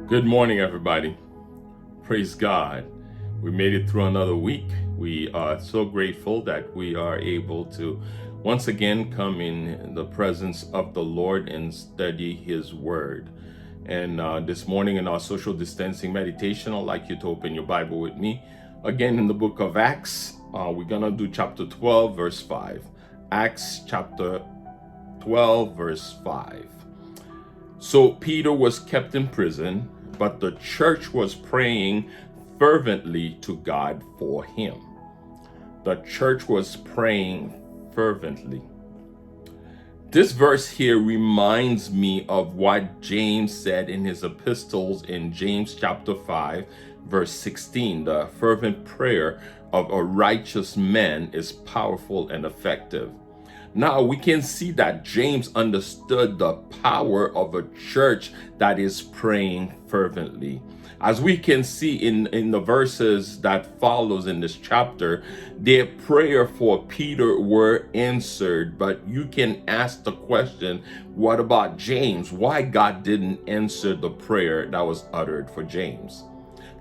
Good morning, everybody. Praise God. We made it through another week. We are so grateful that we are able to once again come in the presence of the Lord and study His Word. And this morning in our social distancing meditation, I'd like you to open your Bible with me. Again, in the book of Acts, we're going to do chapter 12, verse 5. Acts chapter 12, verse 5. So Peter was kept in prison, but the church was praying fervently to God for him. The church was praying fervently. This verse here reminds me of what James said in his epistles in James chapter 5, verse 16. The fervent prayer of a righteous man is powerful and effective. Now we can see that James understood the power of a church that is praying fervently. As we can see in the verses that follows in this chapter, their prayer for Peter were answered. But you can ask the question, what about James? Why God didn't answer the prayer that was uttered for James?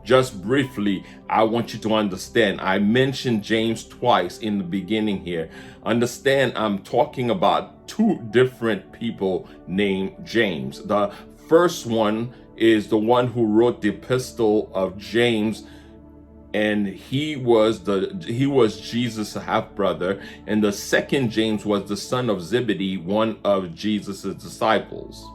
Just briefly, I want you to understand, I mentioned James twice in the beginning here. Understand, I'm talking about two different people named James. The first one is the one who wrote the epistle of James, and he was Jesus' half-brother, and the second James was the son of Zebedee, one of Jesus' disciples.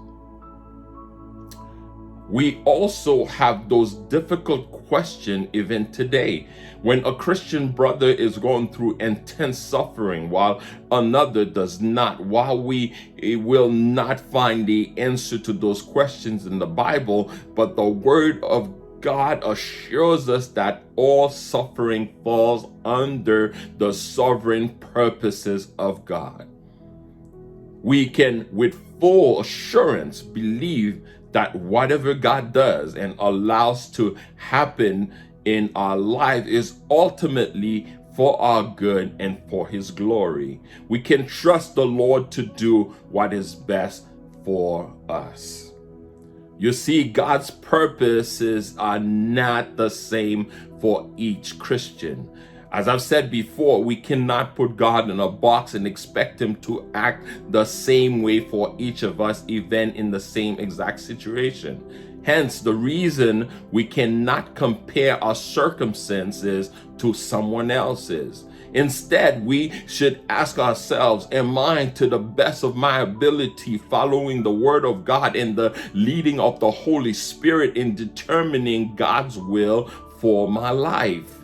We also have those difficult questions even today. When a Christian brother is going through intense suffering while another does not, while we will not find the answer to those questions in the Bible, but the Word of God assures us that all suffering falls under the sovereign purposes of God. We can, with full assurance, believe that whatever God does and allows to happen in our life is ultimately for our good and for His glory. We can trust the Lord to do what is best for us. You see, God's purposes are not the same for each Christian. As I've said before, we cannot put God in a box and expect Him to act the same way for each of us, even in the same exact situation. Hence, the reason we cannot compare our circumstances to someone else's. Instead, we should ask ourselves, am I, to the best of my ability, following the Word of God and the leading of the Holy Spirit in determining God's will for my life?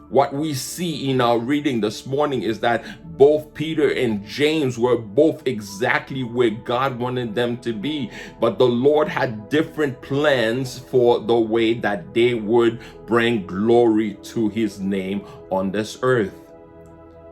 What we see in our reading this morning is that both Peter and James were both exactly where God wanted them to be, but the Lord had different plans for the way that they would bring glory to His name on this earth.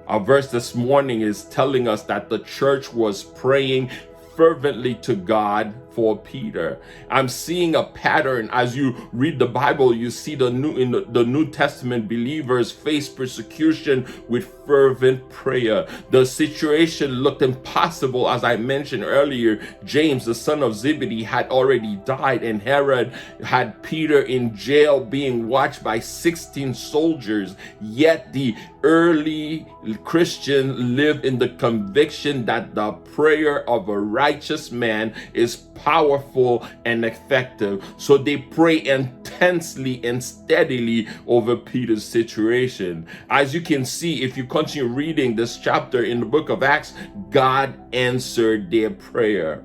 Our verse this morning is telling us that the church was praying fervently to God for Peter. I'm seeing a pattern. As you read the Bible, you see the New Testament believers face persecution with fervent prayer. The situation looked impossible. As I mentioned earlier, James, the son of Zebedee, had already died, and Herod had Peter in jail being watched by 16 soldiers. Yet the early Christian lived in the conviction that the prayer of a righteous man is powerful and effective. So they pray intensely and steadily over Peter's situation. As you can see, if you continue reading this chapter in the book of Acts, God answered their prayer.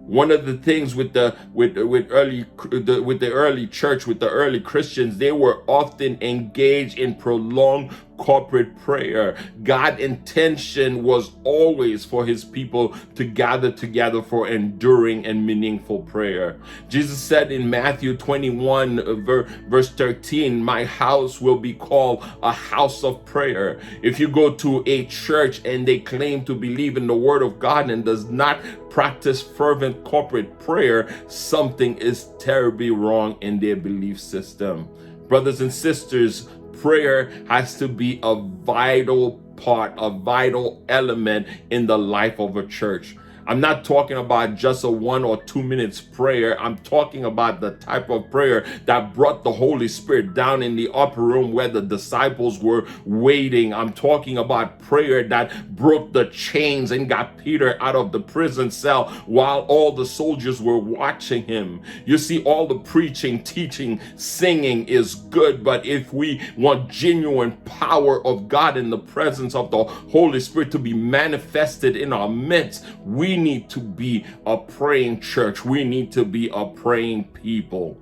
One of the things with the early church, with the early Christians, they were often engaged in prolonged corporate prayer. God's intention was always for His people to gather together for enduring and meaningful prayer. Jesus said in Matthew 21 verse 13, my house will be called a house of prayer. If you go to a church and they claim to believe in the Word of God and does not practice fervent corporate prayer, something is terribly wrong in their belief system. Brothers and sisters, prayer has to be a vital part, a vital element in the life of a church. I'm not talking about just a 1 or 2 minutes prayer. I'm talking about the type of prayer that brought the Holy Spirit down in the upper room where the disciples were waiting. I'm talking about prayer that broke the chains and got Peter out of the prison cell while all the soldiers were watching him. You see, all the preaching, teaching, singing is good, but if we want genuine power of God in the presence of the Holy Spirit to be manifested in our midst, we need to be a praying church. We need to be a praying people.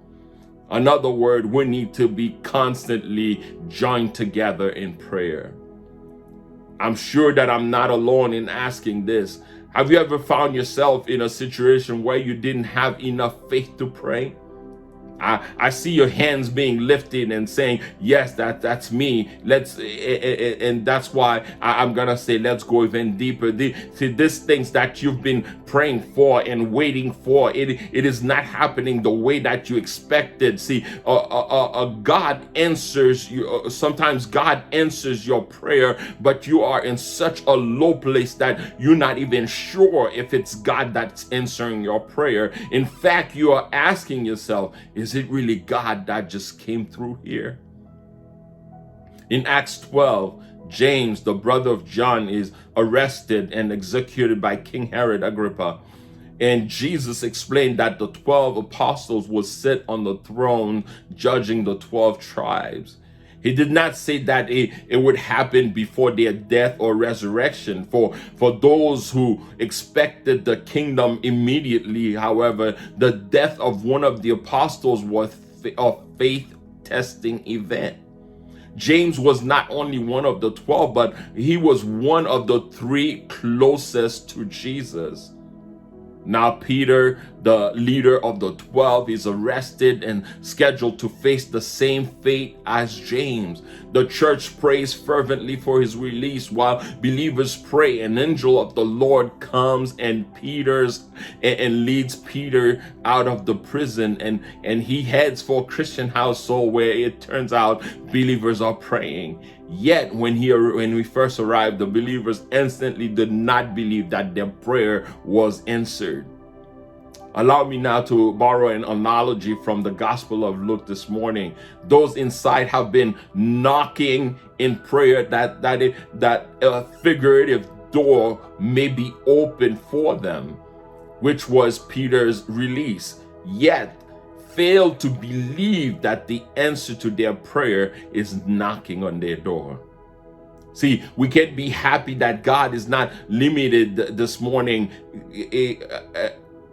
Another word, we need to be constantly joined together in prayer. I'm sure that I'm not alone in asking this. Have you ever found yourself in a situation where you didn't have enough faith to pray? I see your hands being lifted and saying, yes, that's me. And that's why I'm gonna say, let's go even deeper. These things that you've been praying for and waiting for, it is not happening the way that you expected. See, God answers you. Sometimes God answers your prayer, but you are in such a low place that you're not even sure if it's God that's answering your prayer. In fact, you are asking yourself, is it really God that just came through here? In Acts 12, James, the brother of John, is arrested and executed by King Herod Agrippa. And Jesus explained that the 12 apostles will sit on the throne judging the 12 tribes. He did not say that it would happen before their death or resurrection. For those who expected the kingdom immediately, however, the death of one of the apostles was a faith-testing event. James was not only one of the 12, but he was one of the 3 closest to Jesus. Now Peter, the leader of the 12, is arrested and scheduled to face the same fate as James. The church prays fervently for his release. While believers pray, an angel of the Lord comes and leads Peter out of the prison, and he heads for a Christian household where it turns out believers are praying. Yet when we first arrived, the believers instantly did not believe that their prayer was answered. Allow me now to borrow an analogy from the Gospel of Luke this morning. Those inside have been knocking in prayer that a figurative door may be open for them, which was Peter's release. Yet failed to believe that the answer to their prayer is knocking on their door. See, we can't be happy that God is not limited this morning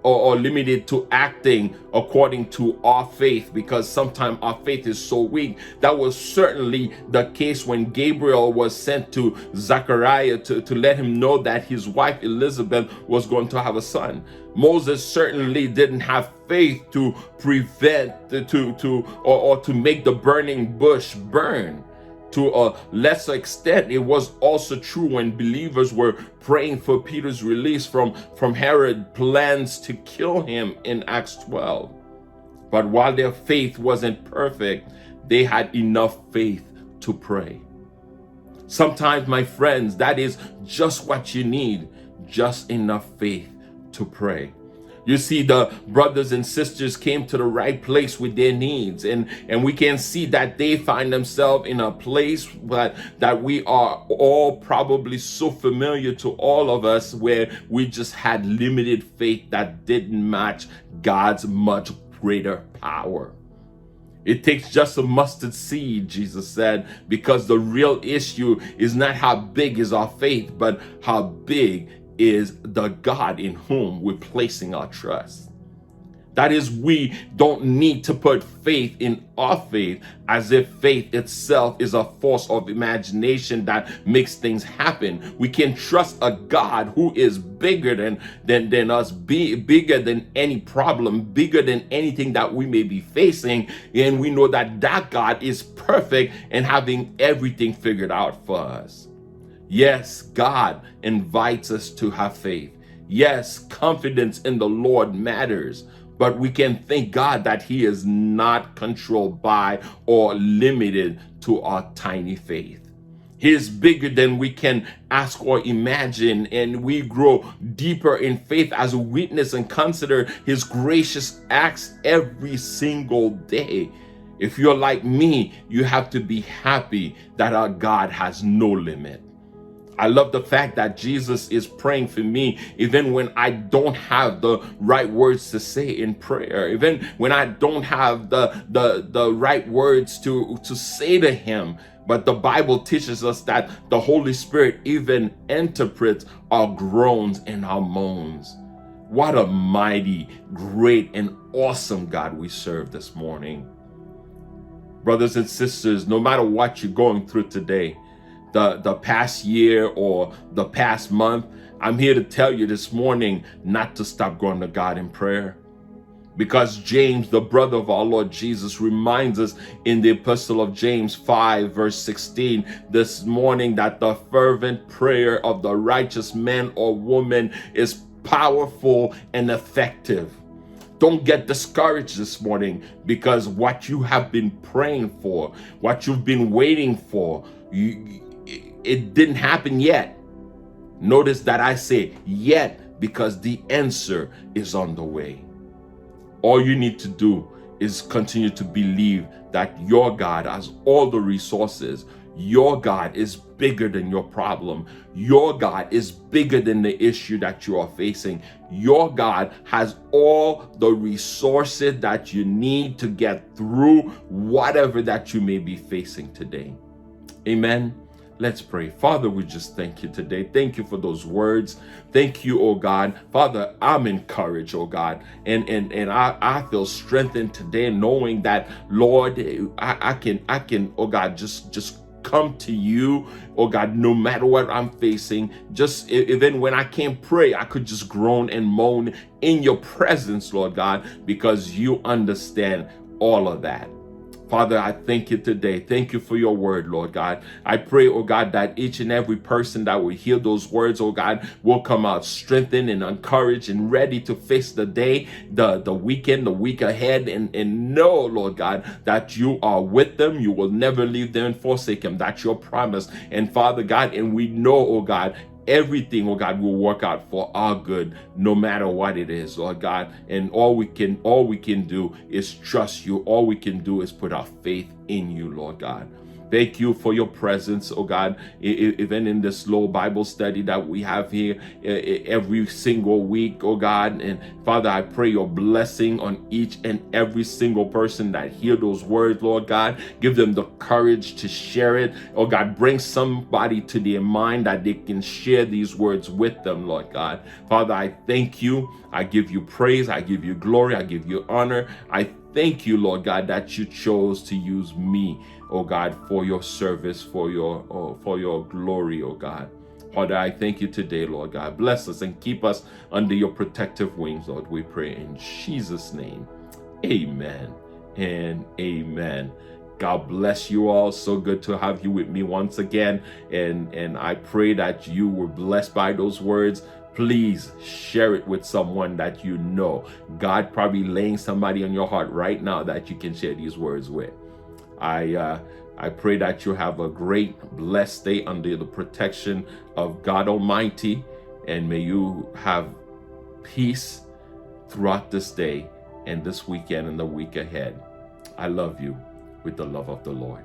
or limited to acting according to our faith, because sometimes our faith is so weak. That was certainly the case when Gabriel was sent to Zechariah to let him know that his wife Elizabeth was going to have a son. Moses certainly didn't have faith to prevent or to make the burning bush burn. To a lesser extent, it was also true when believers were praying for Peter's release from Herod's plans to kill him in Acts 12. But while their faith wasn't perfect, they had enough faith to pray. Sometimes, my friends, that is just what you need, just enough faith to pray. You see, the brothers and sisters came to the right place with their needs, and we can see that they find themselves in a place that we are all probably so familiar to all of us, where we just had limited faith that didn't match God's much greater power. It takes just a mustard seed, Jesus said, because the real issue is not how big is our faith, but how big is the God in whom we're placing our trust. That is, we don't need to put faith in our faith as if faith itself is a force of imagination that makes things happen. We can trust a God who is bigger than us, bigger than any problem, bigger than anything that we may be facing. And we know that God is perfect and having everything figured out for us. Yes, God invites us to have faith. Yes, confidence in the Lord matters, but we can thank God that He is not controlled by or limited to our tiny faith. He is bigger than we can ask or imagine, and we grow deeper in faith as we witness and consider his gracious acts every single day. If you're like me, you have to be happy that our God has no limit. I love the fact that Jesus is praying for me even when I don't have the right words to say in prayer, even when I don't have the right words to say to him. But the Bible teaches us that the Holy Spirit even interprets our groans and our moans. What a mighty, great, and awesome God we serve this morning. Brothers and sisters, no matter what you're going through today, the past year or the past month, I'm here to tell you this morning not to stop going to God in prayer. Because James, the brother of our Lord Jesus, reminds us in the epistle of James 5 verse 16 this morning that the fervent prayer of the righteous man or woman is powerful and effective. Don't get discouraged this morning, because what you have been praying for, what you've been waiting for, it didn't happen yet. Notice that I say yet, because the answer is on the way. All you need to do is continue to believe that your God has all the resources. Your God is bigger than your problem. Your God is bigger than the issue that you are facing. Your God has all the resources that you need to get through whatever that you may be facing today. Amen. Let's pray. Father, we just thank you today. Thank you for those words. Thank you, oh God. Father, I'm encouraged, oh God. And I feel strengthened today, knowing that, Lord, I can, oh God, just come to you, oh God, no matter what I'm facing. Just even when I can't pray, I could just groan and moan in your presence, Lord God, because you understand all of that. Father, I thank you today. Thank you for your word, Lord God. I pray, oh God, that each and every person that will hear those words, oh God, will come out strengthened and encouraged and ready to face the day, the weekend, the week ahead, and know, Lord God, that you are with them. You will never leave them and forsake them. That's your promise. And Father God, and we know, oh God, everything, oh God, will work out for our good, no matter what it is, Lord God. And all we can do is trust you. All we can do is put our faith in you, Lord God. Thank you for your presence, oh God, even in this slow Bible study that we have here every single week, oh God. And Father, I pray your blessing on each and every single person that hear those words, Lord God. Give them the courage to share it. Oh God, bring somebody to their mind that they can share these words with them, Lord God. Father, I thank you. I give you praise. I give you glory. I give you honor. I thank you, Lord God, that you chose to use me, oh God, for your service, for your glory, oh God. Father, I thank you today, Lord God. Bless us and keep us under your protective wings, Lord. We pray in Jesus' name. Amen and amen. God bless you all. So good to have you with me once again. And I pray that you were blessed by those words. Please share it with someone that you know. God probably laying somebody on your heart right now that you can share these words with. I pray that you have a great, blessed day under the protection of God Almighty, and may you have peace throughout this day and this weekend and the week ahead. I love you with the love of the Lord.